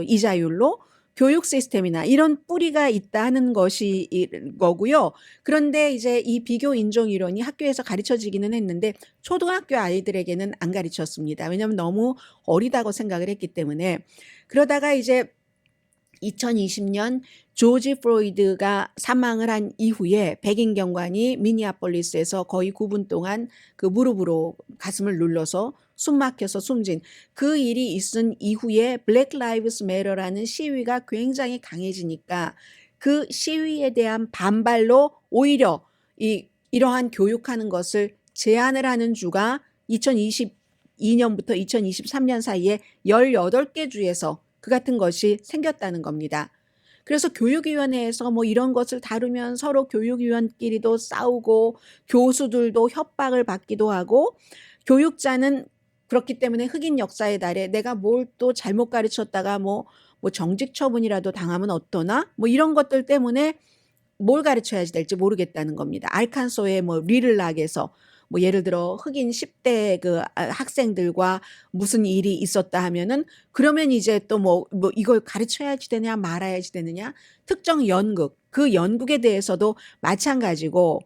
이자율로 교육 시스템이나 이런 뿌리가 있다 하는 것이 거고요. 그런데 이제 이 비교 인종 이론이 학교에서 가르쳐지기는 했는데 초등학교 아이들에게는 안 가르쳤습니다. 왜냐하면 너무 어리다고 생각을 했기 때문에. 그러다가 이제 2020년 조지 플로이드가 사망을 한 이후에 백인 경관이 미니애폴리스에서 거의 9분 동안 그 무릎으로 가슴을 눌러서 숨 막혀서 숨진 그 일이 있은 이후에 블랙 라이브스 매터라는 시위가 굉장히 강해지니까 그 시위에 대한 반발로 오히려 이러한 교육하는 것을 제한을 하는 주가 2022년부터 2023년 사이에 18개 주에서 그 같은 것이 생겼다는 겁니다. 그래서 교육위원회에서 뭐 이런 것을 다루면 서로 교육위원끼리도 싸우고 교수들도 협박을 받기도 하고 교육자는 그렇기 때문에 흑인 역사의 달에 내가 뭘 또 잘못 가르쳤다가 뭐 정직 처분이라도 당하면 어떠나 뭐 이런 것들 때문에 뭘 가르쳐야지 될지 모르겠다는 겁니다. 알칸소의 뭐 리를락에서 뭐 예를 들어 흑인 10대 그 학생들과 무슨 일이 있었다 하면은 그러면 이제 또 뭐 이걸 가르쳐야지 되냐 말아야지 되느냐 특정 연극 그 연극에 대해서도 마찬가지고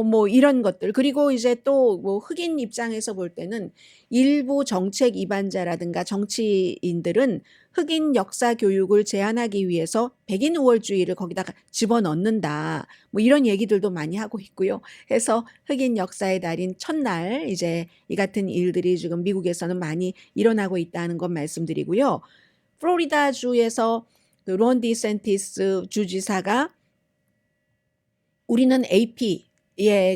뭐 이런 것들 그리고 이제 또 뭐 흑인 입장에서 볼 때는 일부 정책 위반자라든가 정치인들은 흑인 역사 교육을 제한하기 위해서 백인 우월주의를 거기다가 집어넣는다. 뭐 이런 얘기들도 많이 하고 있고요. 해서 흑인 역사의 달인 첫날 이제 이 같은 일들이 지금 미국에서는 많이 일어나고 있다는 것 말씀드리고요. 플로리다 주에서 그 론 디센티스 주지사가 우리는 AP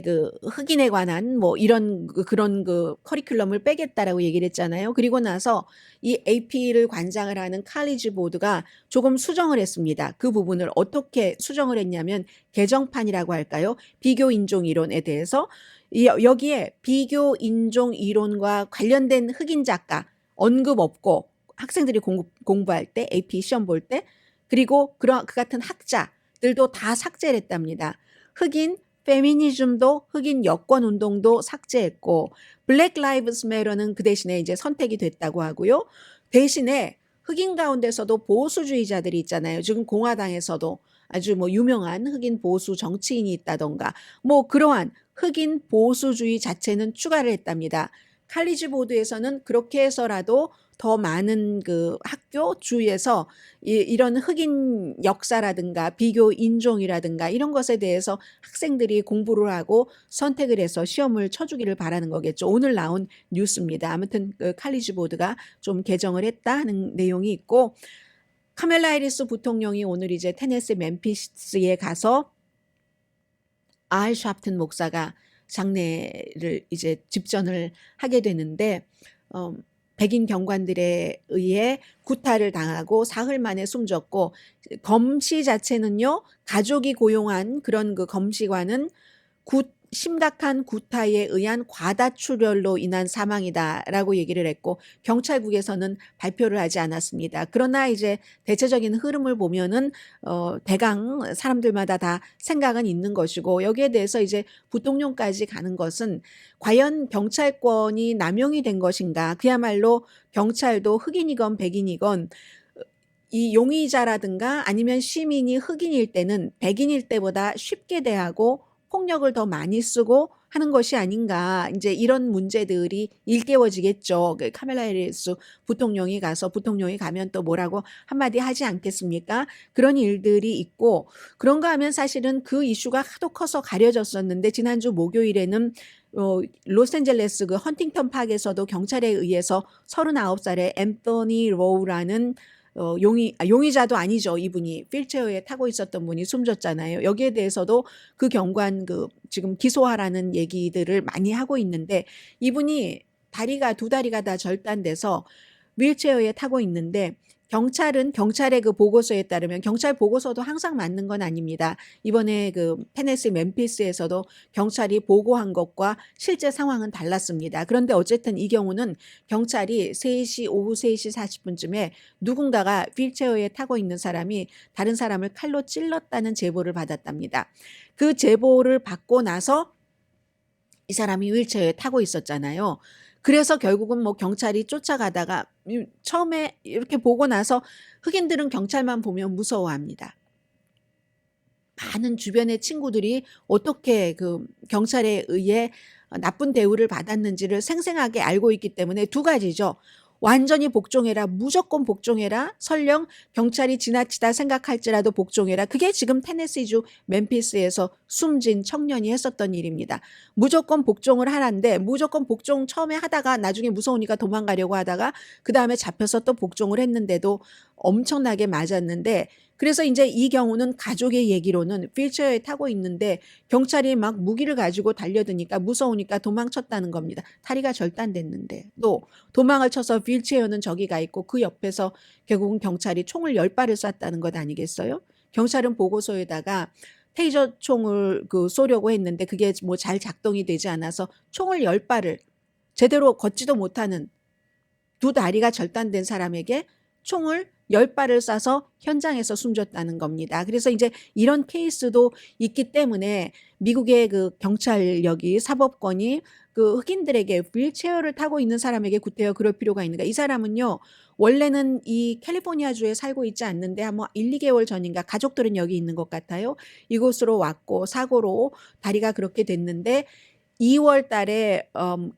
그 흑인에 관한 뭐 이런 그런 커리큘럼을 빼겠다라고 얘기를 했잖아요. 그리고 나서 이 AP를 관장을 하는 칼리지 보드가 조금 수정을 했습니다. 그 부분을 어떻게 수정을 했냐면 개정판이라고 할까요? 비교 인종 이론에 대해서 여기에 비교 인종 이론과 관련된 흑인 작가 언급 없고 학생들이 공부할 때 AP 시험 볼 때 그리고 그 같은 학자들도 다 삭제를 했답니다. 흑인 페미니즘도 흑인 여권 운동도 삭제했고 블랙 라이브스 매터는 그 대신에 이제 선택이 됐다고 하고요. 대신에 흑인 가운데서도 보수주의자들이 있잖아요. 지금 공화당에서도 아주 뭐 유명한 흑인 보수 정치인이 있다던가 뭐 그러한 흑인 보수주의 자체는 추가를 했답니다. 칼리지 보드에서는 그렇게 해서라도 더 많은 그 학교 주에서 이런 흑인 역사라든가 비교 인종이라든가 이런 것에 대해서 학생들이 공부를 하고 선택을 해서 시험을 쳐주기를 바라는 거겠죠. 오늘 나온 뉴스입니다. 아무튼 그 칼리지 보드가 좀 개정을 했다는 내용이 있고, 카멜라 해리스 부통령이 오늘 이제 테네시 멤피스에 가서 알 샤프튼 목사가 장례를 이제 집전을 하게 되는데, 백인 경관들에 의해 구타를 당하고 사흘 만에 숨졌고, 검시 자체는요, 가족이 고용한 그런 그 검시관은 심각한 구타에 의한 과다출혈로 인한 사망이다라고 얘기를 했고, 경찰국에서는 발표를 하지 않았습니다. 그러나 이제 대체적인 흐름을 보면은 대강 사람들마다 다 생각은 있는 것이고, 여기에 대해서 이제 부통령까지 가는 것은 과연 경찰권이 남용이 된 것인가? 그야말로 경찰도 흑인이건 백인이건 이 용의자라든가 아니면 시민이 흑인일 때는 백인일 때보다 쉽게 대하고 폭력을 더 많이 쓰고 하는 것이 아닌가. 이제 이런 문제들이 일깨워지겠죠. 그 카멜라 해리스 부통령이 가면 또 뭐라고 한마디 하지 않겠습니까? 그런 일들이 있고, 그런가 하면 사실은 그 이슈가 하도 커서 가려졌었는데, 지난주 목요일에는 로스앤젤레스 그 헌팅턴 파크에서도 경찰에 의해서 39살의 앤서니 로우라는 용의자도 아니죠. 이분이 휠체어에 타고 있었던 분이 숨졌잖아요. 여기에 대해서도 그 경관 지금 기소하라는 얘기들을 많이 하고 있는데, 이분이 두 다리가 다 절단돼서 휠체어에 타고 있는데, 경찰의 그 보고서에 따르면, 경찰 보고서도 항상 맞는 건 아닙니다. 이번에 그 테네시 멤피스에서도 경찰이 보고한 것과 실제 상황은 달랐습니다. 그런데 어쨌든 이 경우는 경찰이 오후 3시 40분쯤에 누군가가 휠체어에 타고 있는 사람이 다른 사람을 칼로 찔렀다는 제보를 받았답니다. 그 제보를 받고 나서 이 사람이 휠체어에 타고 있었잖아요. 그래서 결국은 뭐 경찰이 쫓아가다가, 처음에 이렇게 보고 나서 흑인들은 경찰만 보면 무서워합니다. 많은 주변의 친구들이 어떻게 그 경찰에 의해 나쁜 대우를 받았는지를 생생하게 알고 있기 때문에 두 가지죠. 완전히 복종해라, 무조건 복종해라, 설령 경찰이 지나치다 생각할지라도 복종해라. 그게 지금 테네시주 멤피스에서 숨진 청년이 했었던 일입니다. 무조건 복종을 하란데, 무조건 복종 처음에 하다가 나중에 무서우니까 도망가려고 하다가 그 다음에 잡혀서 또 복종을 했는데도 엄청나게 맞았는데, 그래서 이제 이 경우는 가족의 얘기로는 휠체어에 타고 있는데 경찰이 막 무기를 가지고 달려드니까 무서우니까 도망쳤다는 겁니다. 다리가 절단됐는데 또 도망을 쳐서 휠체어는 저기 가 있고 그 옆에서 결국은 경찰이 총을 10발을 쐈다는 것 아니겠어요? 경찰은 보고서에다가 테이저 총을 쏘려고 했는데 그게 뭐 잘 작동이 되지 않아서 총을 10발을 제대로 걷지도 못하는 두 다리가 절단된 사람에게 총을 10발을 쏴서 현장에서 숨졌다는 겁니다. 그래서 이제 이런 케이스도 있기 때문에 미국의 그 경찰력이, 사법권이 그 흑인들에게 휠체어를 타고 있는 사람에게 구태여 그럴 필요가 있는가. 이 사람은요, 원래는 이 캘리포니아주에 살고 있지 않는데 한 1, 2개월 전인가, 가족들은 여기 있는 것 같아요. 이곳으로 왔고 사고로 다리가 그렇게 됐는데 2월 달에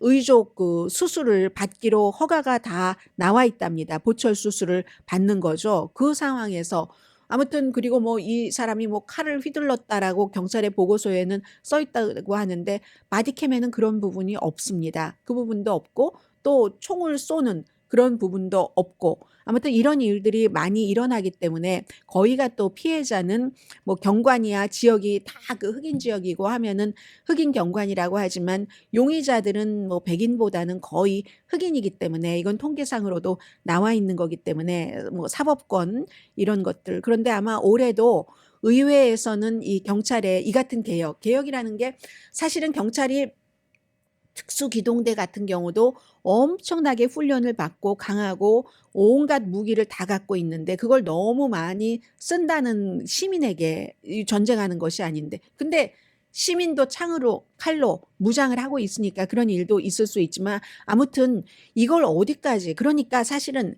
의족 수술을 받기로 허가가 다 나와 있답니다. 보철 수술을 받는 거죠. 그 상황에서 아무튼, 그리고 뭐 이 사람이 뭐 칼을 휘둘렀다라고 경찰의 보고서에는 써 있다고 하는데 바디캠에는 그런 부분이 없습니다. 그 부분도 없고 또 총을 쏘는 그런 부분도 없고, 아무튼 이런 일들이 많이 일어나기 때문에 거의가 또 피해자는 뭐 경관이야, 지역이 다 그 흑인 지역이고 하면은 흑인 경관이라고 하지만 용의자들은 뭐 백인보다는 거의 흑인이기 때문에 이건 통계상으로도 나와 있는 거기 때문에 뭐 사법권 이런 것들. 그런데 아마 올해도 의회에서는 이 경찰의 이 같은 개혁이라는 게, 사실은 경찰이 특수기동대 같은 경우도 엄청나게 훈련을 받고 강하고 온갖 무기를 다 갖고 있는데 그걸 너무 많이 쓴다는 시민에게 전쟁하는 것이 아닌데, 근데 시민도 창으로, 칼로 무장을 하고 있으니까 그런 일도 있을 수 있지만, 아무튼 이걸 어디까지, 그러니까 사실은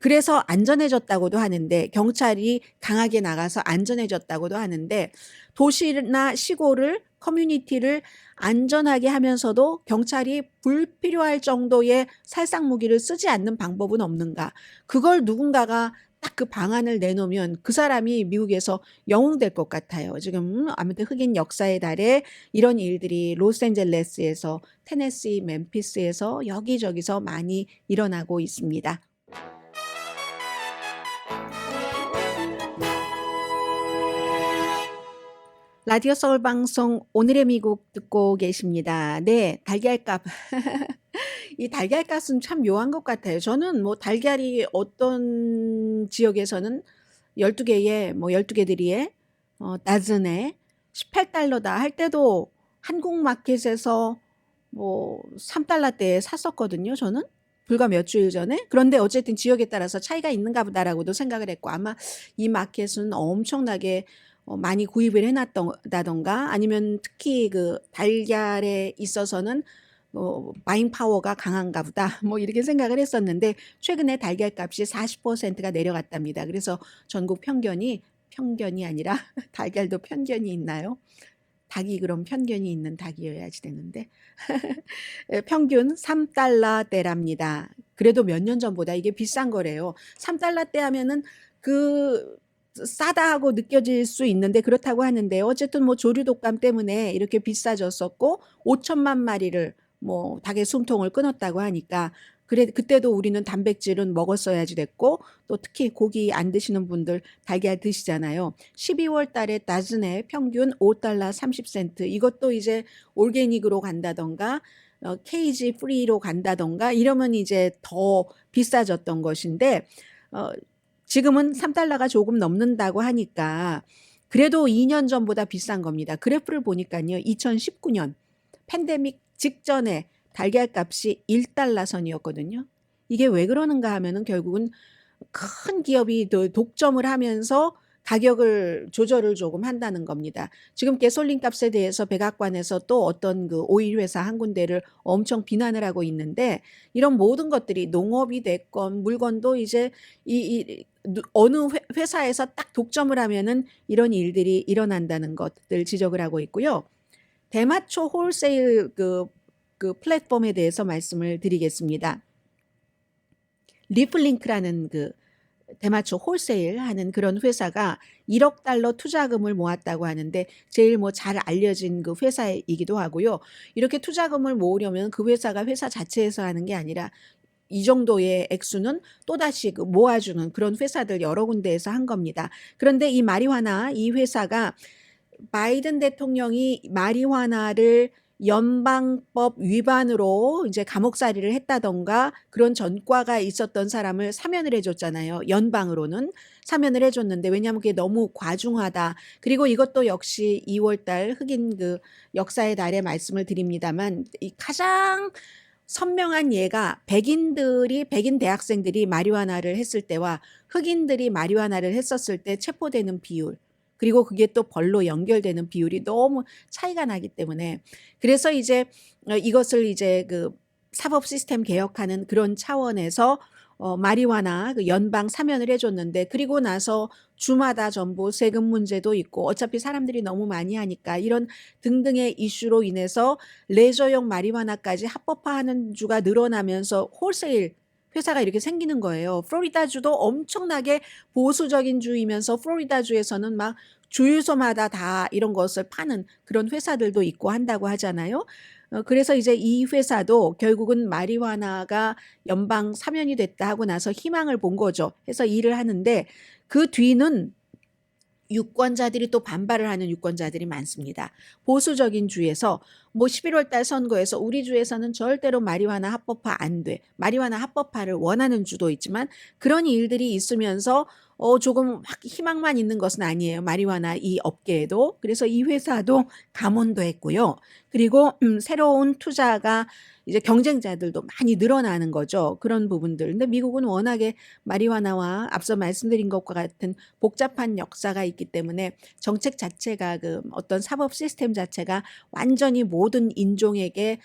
그래서 안전해졌다고도 하는데 경찰이 강하게 나가서 안전해졌다고도 하는데 도시나 시골을 커뮤니티를 안전하게 하면서도 경찰이 불필요할 정도의 살상 무기를 쓰지 않는 방법은 없는가? 그걸 누군가가 딱 그 방안을 내놓으면 그 사람이 미국에서 영웅될 것 같아요. 지금 아무튼 흑인 역사의 달에 이런 일들이 로스앤젤레스에서 테네시, 멤피스에서 여기저기서 많이 일어나고 있습니다. 라디오 서울 방송 오늘의 미국 듣고 계십니다. 네, 달걀값. 이 달걀값은 참 묘한 것 같아요. 저는 뭐 달걀이 어떤 지역에서는 12개에 뭐 12개들이에 다즌에 $18다 할 때도 한국 마켓에서 뭐 $3대에 샀었거든요, 저는. 불과 몇 주일 전에. 그런데 어쨌든 지역에 따라서 차이가 있는가 보다라고도 생각을 했고 아마 이 마켓은 엄청나게 많이 구입을 해놨다던가 아니면 특히 그 달걀에 있어서는 바잉 파워가 강한가 보다 뭐 이렇게 생각을 했었는데 최근에 달걀값이 40%가 내려갔답니다. 그래서 전국 평균이 아니라 달걀도 편견이 있나요? 닭이 그럼 편견이 있는 닭이어야지 되는데 평균 $3대랍니다. 그래도 몇 년 전보다 이게 비싼 거래요. $3대 하면은 그 싸다 하고 느껴질 수 있는데 그렇다고 하는데요. 어쨌든 뭐 조류 독감 때문에 이렇게 비싸졌었고 5천만 마리를 뭐 닭의 숨통을 끊었다고 하니까 그때도 우리는 단백질은 먹었어야지 됐고 또 특히 고기 안 드시는 분들 달걀 드시잖아요. 12월 달에 다즌에 평균 $5.30 이것도 이제 올게닉으로 간다던가 케이지 프리로 간다던가 이러면 이제 더 비싸졌던 것인데 지금은 $3가 조금 넘는다고 하니까 그래도 2년 전보다 비싼 겁니다. 그래프를 보니까요. 2019년 팬데믹 직전에 달걀값이 $1 선이었거든요. 이게 왜 그러는가 하면은 결국은 큰 기업이 독점을 하면서 가격을 조절을 조금 한다는 겁니다. 지금 가솔린 값에 대해서 백악관에서 또 어떤 그 오일 회사 한 군데를 엄청 비난을 하고 있는데 이런 모든 것들이 농업이 됐건 물건도 이제 어느 회사에서 딱 독점을 하면은 이런 일들이 일어난다는 것들 지적을 하고 있고요. 대마초 홀세일 그 플랫폼에 대해서 말씀을 드리겠습니다. 리플링크라는 그 대마초 홀세일 하는 그런 회사가 $1억 투자금을 모았다고 하는데 제일 뭐 잘 알려진 그 회사이기도 하고요. 이렇게 투자금을 모으려면 그 회사가 회사 자체에서 하는 게 아니라 이 정도의 액수는 또다시 그 모아주는 그런 회사들 여러 군데에서 한 겁니다. 그런데 이 마리화나 이 회사가 바이든 대통령이 마리화나를 연방법 위반으로 이제 감옥살이를 했다던가 그런 전과가 있었던 사람을 사면을 해줬잖아요. 연방으로는 사면을 해줬는데 왜냐하면 그게 너무 과중하다. 그리고 이것도 역시 2월달 흑인 그 역사의 달에 말씀을 드립니다만 이 가장 선명한 예가 백인 대학생들이 마리화나를 했을 때와 흑인들이 마리화나를 했었을 때 체포되는 비율 그리고 그게 또 벌로 연결되는 비율이 너무 차이가 나기 때문에 그래서 이제 이것을 이제 그 사법 시스템 개혁하는 그런 차원에서 마리화나 그 연방 사면을 해줬는데 그리고 나서 주마다 전부 세금 문제도 있고 어차피 사람들이 너무 많이 하니까 이런 등등의 이슈로 인해서 레저용 마리화나까지 합법화하는 주가 늘어나면서 홀세일 회사가 이렇게 생기는 거예요. 플로리다주도 엄청나게 보수적인 주이면서 플로리다주에서는 막 주유소마다 다 이런 것을 파는 그런 회사들도 있고 한다고 하잖아요. 그래서 이제 이 회사도 결국은 마리화나가 연방 사면이 됐다 하고 나서 희망을 본 거죠. 해서 일을 하는데 그 뒤는 유권자들이 또 반발을 하는 유권자들이 많습니다. 보수적인 주에서 뭐 11월 달 선거에서 우리 주에서는 절대로 마리화나 합법화 안 돼. 마리화나 합법화를 원하는 주도 있지만 그런 일들이 있으면서 조금 막 희망만 있는 것은 아니에요. 마리화나 이 업계에도. 그래서 이 회사도 감원도 했고요. 그리고 새로운 투자가 이제 경쟁자들도 많이 늘어나는 거죠. 그런 부분들. 근데 미국은 워낙에 마리화나와 앞서 말씀드린 것과 같은 복잡한 역사가 있기 때문에 정책 자체가 그 어떤 사법 시스템 자체가 완전히 모든 인종에게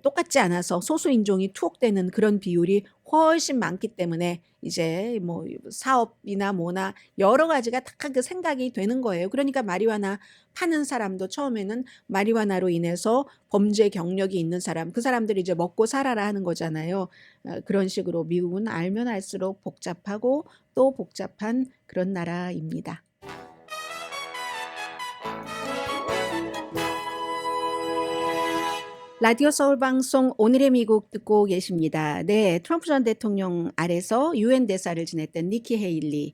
똑같지 않아서 소수인종이 투옥되는 그런 비율이 훨씬 많기 때문에 이제 뭐 사업이나 뭐나 여러 가지가 다 그 생각이 되는 거예요. 그러니까 마리화나 파는 사람도 처음에는 마리화나로 인해서 범죄 경력이 있는 사람, 그 사람들이 이제 먹고 살아라 하는 거잖아요. 그런 식으로 미국은 알면 알수록 복잡하고 또 복잡한 그런 나라입니다. 라디오 서울 방송 오늘의 미국 듣고 계십니다. 네, 트럼프 전 대통령 아래서 유엔 대사를 지냈던 니키 헤일리,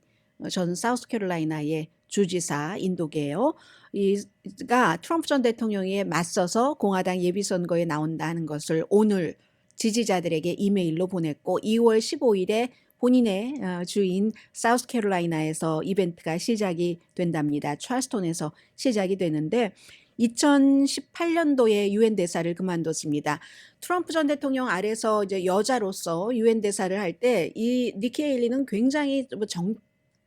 전 사우스캐롤라이나의 주지사 인도계예요. 이가 트럼프 전 대통령에 맞서서 공화당 예비선거에 나온다는 것을 오늘 지지자들에게 이메일로 보냈고 2월 15일에 본인의 주인 사우스캐롤라이나에서 이벤트가 시작이 된답니다. 찰스톤에서 시작이 되는데 2018년도에 유엔 대사를 그만뒀습니다. 트럼프 전 대통령 아래서 이제 여자로서 유엔 대사를 할 때 이 니키 헤일리는 굉장히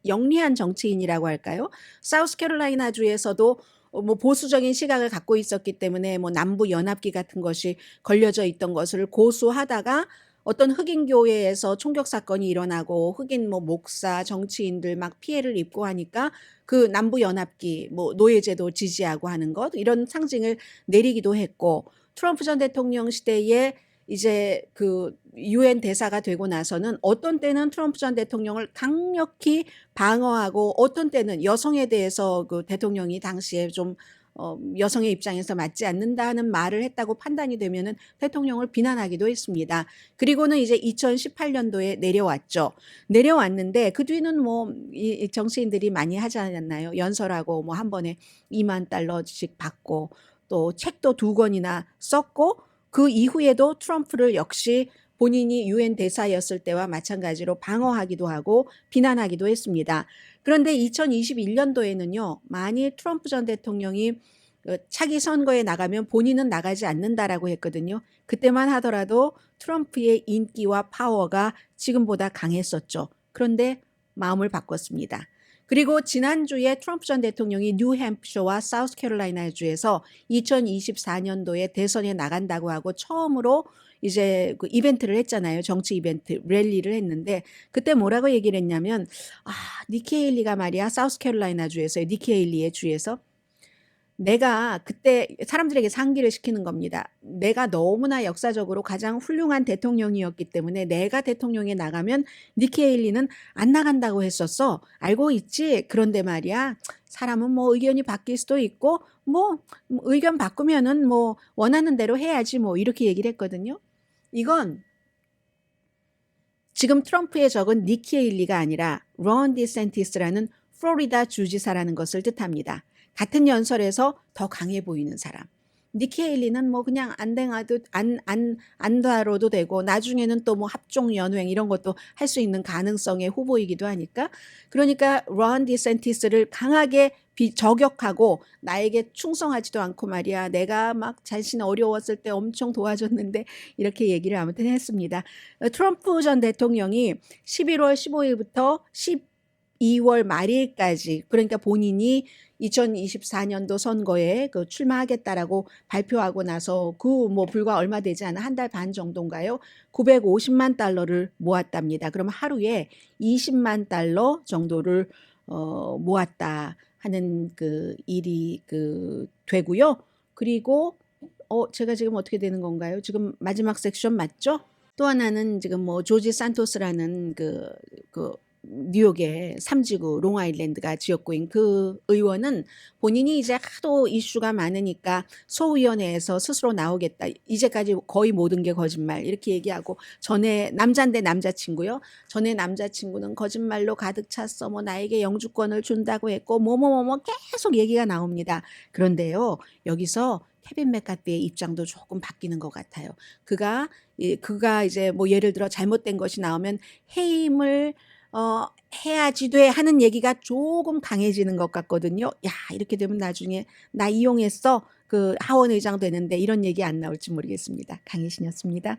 영리한 정치인이라고 할까요? 사우스캐롤라이나 주에서도 뭐 보수적인 시각을 갖고 있었기 때문에 뭐 남부 연합기 같은 것이 걸려져 있던 것을 고수하다가 어떤 흑인 교회에서 총격 사건이 일어나고 흑인 뭐 목사, 정치인들 막 피해를 입고 하니까 그 남부 연합기 뭐 노예제도 지지하고 하는 것 이런 상징을 내리기도 했고 트럼프 전 대통령 시대에 이제 그 유엔 대사가 되고 나서는 어떤 때는 트럼프 전 대통령을 강력히 방어하고 어떤 때는 여성에 대해서 그 대통령이 당시에 좀 여성의 입장에서 맞지 않는다는 말을 했다고 판단이 되면은 대통령을 비난하기도 했습니다. 그리고는 이제 2018년도에 내려왔죠. 내려왔는데 그 뒤는 뭐 이 정치인들이 많이 하지 않았나요? 연설하고 뭐 한 번에 $20,000씩 받고 또 책도 2권이나 썼고 그 이후에도 트럼프를 역시 본인이 유엔 대사였을 때와 마찬가지로 방어하기도 하고 비난하기도 했습니다. 그런데 2021년도에는요. 만일 트럼프 전 대통령이 차기 선거에 나가면 본인은 나가지 않는다라고 했거든요. 그때만 하더라도 트럼프의 인기와 파워가 지금보다 강했었죠. 그런데 마음을 바꿨습니다. 그리고 지난주에 트럼프 전 대통령이 뉴햄프셔와 사우스캐롤라이나 주에서 2024년도에 대선에 나간다고 하고 처음으로 이제 그 이벤트를 했잖아요. 정치 이벤트, 랠리를 했는데 그때 뭐라고 얘기를 했냐면 니키 헤일리가 말이야 사우스캐롤라이나 주에서요. 니키 헤일리의 주에서 내가 그때 사람들에게 상기를 시키는 겁니다. 내가 너무나 역사적으로 가장 훌륭한 대통령이었기 때문에 내가 대통령에 나가면 니키 헤일리는 안 나간다고 했었어. 알고 있지? 그런데 말이야. 사람은 뭐 의견이 바뀔 수도 있고 뭐 의견 바꾸면은 뭐 원하는 대로 해야지 뭐 이렇게 얘기를 했거든요. 이건 지금 트럼프의 적은 니키 헤일리가 아니라 론 디센티스라는 플로리다 주지사라는 것을 뜻합니다. 같은 연설에서 더 강해 보이는 사람. 니키 헤일리는 뭐 그냥 안 다뤄도 되고 나중에는 또 뭐 합종 연횡 이런 것도 할 수 있는 가능성의 후보이기도 하니까 그러니까 론 디센티스를 강하게 저격하고 나에게 충성하지도 않고 말이야 내가 막 자신 어려웠을 때 엄청 도와줬는데 이렇게 얘기를 아무튼 했습니다. 트럼프 전 대통령이 11월 15일부터 12월 말일까지 그러니까 본인이 2024년도 선거에 그 출마하겠다라고 발표하고 나서 그 뭐 불과 얼마 되지 않은 한 달 반 정도인가요? $950만 모았답니다. 그럼 하루에 $20만 정도를 모았다 하는 그 일이 그 되고요. 그리고 제가 지금 어떻게 되는 건가요? 지금 마지막 섹션 맞죠? 또 하나는 지금 뭐 조지 산토스라는 그 뉴욕의 3지구 롱아일랜드가 지역구인 그 의원은 본인이 이제 하도 이슈가 많으니까 소위원회에서 스스로 나오겠다. 이제까지 거의 모든 게 거짓말 이렇게 얘기하고 전에 남자인데 남자친구요. 전에 남자친구는 거짓말로 가득 찼어. 뭐 나에게 영주권을 준다고 했고 뭐뭐뭐뭐 계속 얘기가 나옵니다. 그런데요. 여기서 케빈 맥카티의 입장도 조금 바뀌는 것 같아요. 그가 이제 뭐 예를 들어 잘못된 것이 나오면 해임을 해야지 돼 하는 얘기가 조금 강해지는 것 같거든요. 야, 이렇게 되면 나중에 나 이용했어. 그 하원 의장 되는데 이런 얘기 안 나올지 모르겠습니다. 강혜신이었습니다.